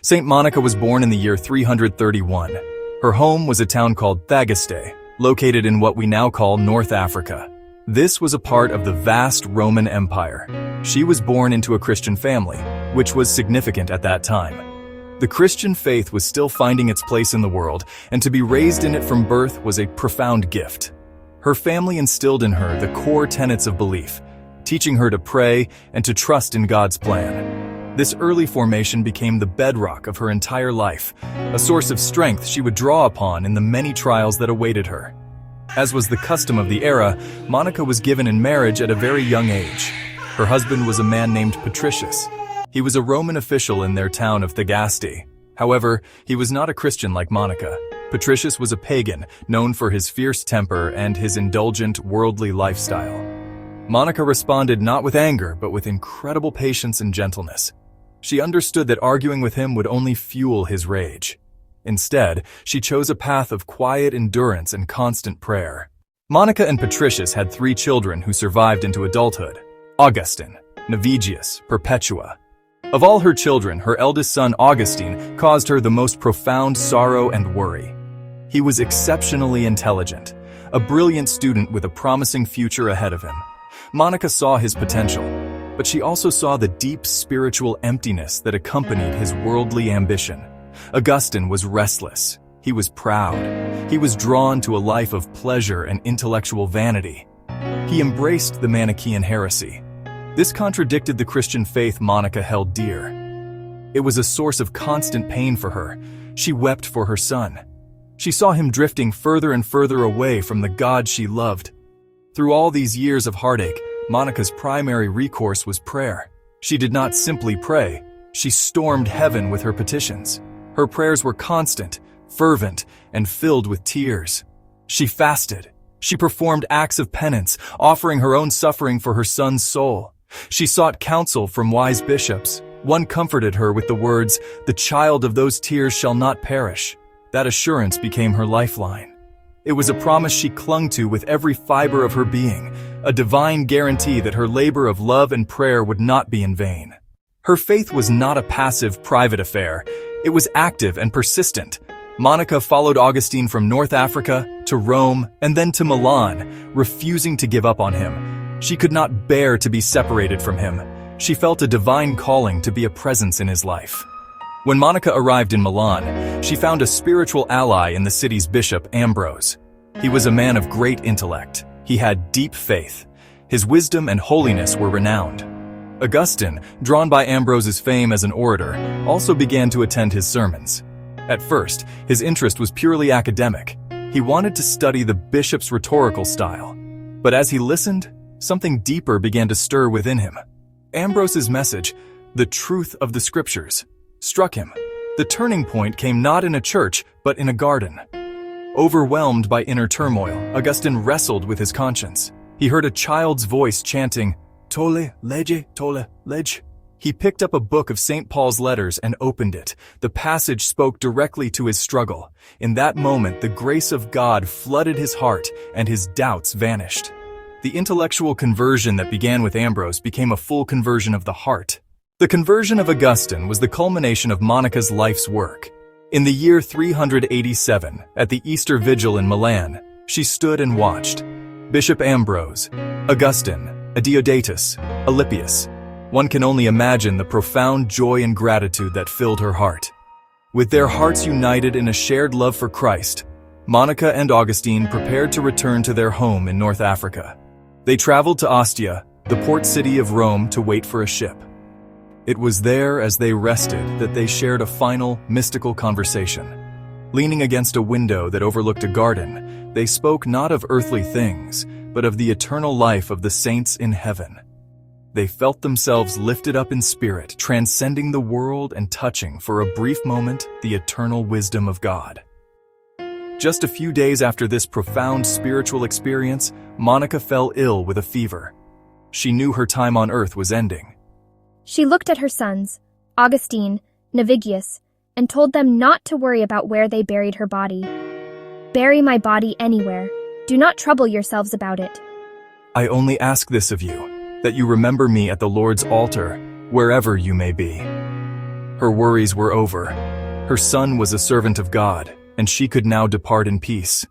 Saint Monica was born in the year 331. Her home was a town called Thagaste, located in what we now call North Africa. This was a part of the vast Roman Empire. She was born into a Christian family, which was significant at that time. The Christian faith was still finding its place in the world, and to be raised in it from birth was a profound gift. Her family instilled in her the core tenets of belief, teaching her to pray and to trust in God's plan. This early formation became the bedrock of her entire life, a source of strength she would draw upon in the many trials that awaited her. As was the custom of the era, Monica was given in marriage at a very young age. Her husband was a man named Patricius. He was a Roman official in their town of Thagaste. However, he was not a Christian like Monica. Patricius was a pagan, known for his fierce temper and his indulgent, worldly lifestyle. Monica responded not with anger, but with incredible patience and gentleness. She understood that arguing with him would only fuel his rage. Instead, she chose a path of quiet endurance and constant prayer. Monica and Patricius had 3 children who survived into adulthood: Augustine, Navigius, Perpetua. Of all her children, her eldest son Augustine caused her the most profound sorrow and worry. He was exceptionally intelligent, a brilliant student with a promising future ahead of him. Monica saw his potential, but she also saw the deep spiritual emptiness that accompanied his worldly ambition. Augustine was restless. He was proud. He was drawn to a life of pleasure and intellectual vanity. He embraced the Manichaean heresy. This contradicted the Christian faith Monica held dear. It was a source of constant pain for her. She wept for her son. She saw him drifting further and further away from the God she loved. Through all these years of heartache, Monica's primary recourse was prayer. She did not simply pray. She stormed heaven with her petitions. Her prayers were constant, fervent, and filled with tears. She fasted. She performed acts of penance, offering her own suffering for her son's soul. She sought counsel from wise bishops. One comforted her with the words, "The child of those tears shall not perish." That assurance became her lifeline. It was a promise she clung to with every fiber of her being, a divine guarantee that her labor of love and prayer would not be in vain. Her faith was not a passive, private affair. It was active and persistent. Monica followed Augustine from North Africa to Rome and then to Milan, refusing to give up on him. She could not bear to be separated from him. She felt a divine calling to be a presence in his life. When Monica arrived in Milan, she found a spiritual ally in the city's bishop, Ambrose. He was a man of great intellect. He had deep faith. His wisdom and holiness were renowned. Augustine, drawn by Ambrose's fame as an orator, also began to attend his sermons. At first, his interest was purely academic. He wanted to study the bishop's rhetorical style. But as he listened, something deeper began to stir within him. Ambrose's message, the truth of the scriptures, struck him. The turning point came not in a church, but in a garden. Overwhelmed by inner turmoil, Augustine wrestled with his conscience. He heard a child's voice chanting, "Tolle, lege, tolle, lege." He picked up a book of St. Paul's letters and opened it. The passage spoke directly to his struggle. In that moment, the grace of God flooded his heart, and his doubts vanished. The intellectual conversion that began with Ambrose became a full conversion of the heart. The conversion of Augustine was the culmination of Monica's life's work. In the year 387, at the Easter Vigil in Milan, she stood and watched. Bishop Ambrose, Augustine, Deodatus, Alypius. One can only imagine the profound joy and gratitude that filled her heart. With their hearts united in a shared love for Christ, Monica and Augustine prepared to return to their home in North Africa. They traveled to Ostia, the port city of Rome, to wait for a ship. It was there, as they rested, that they shared a final, mystical conversation. Leaning against a window that overlooked a garden, they spoke not of earthly things, but of the eternal life of the saints in heaven. They felt themselves lifted up in spirit, transcending the world and touching, for a brief moment, the eternal wisdom of God. Just a few days after this profound spiritual experience, Monica fell ill with a fever. She knew her time on earth was ending. She looked at her sons, Augustine, Navigius, and told them not to worry about where they buried her body. "Bury my body anywhere. Do not trouble yourselves about it." I only ask this of you, that you remember me at the Lord's altar, wherever you may be. Her worries were over. Her son was a servant of God, and she could now depart in peace.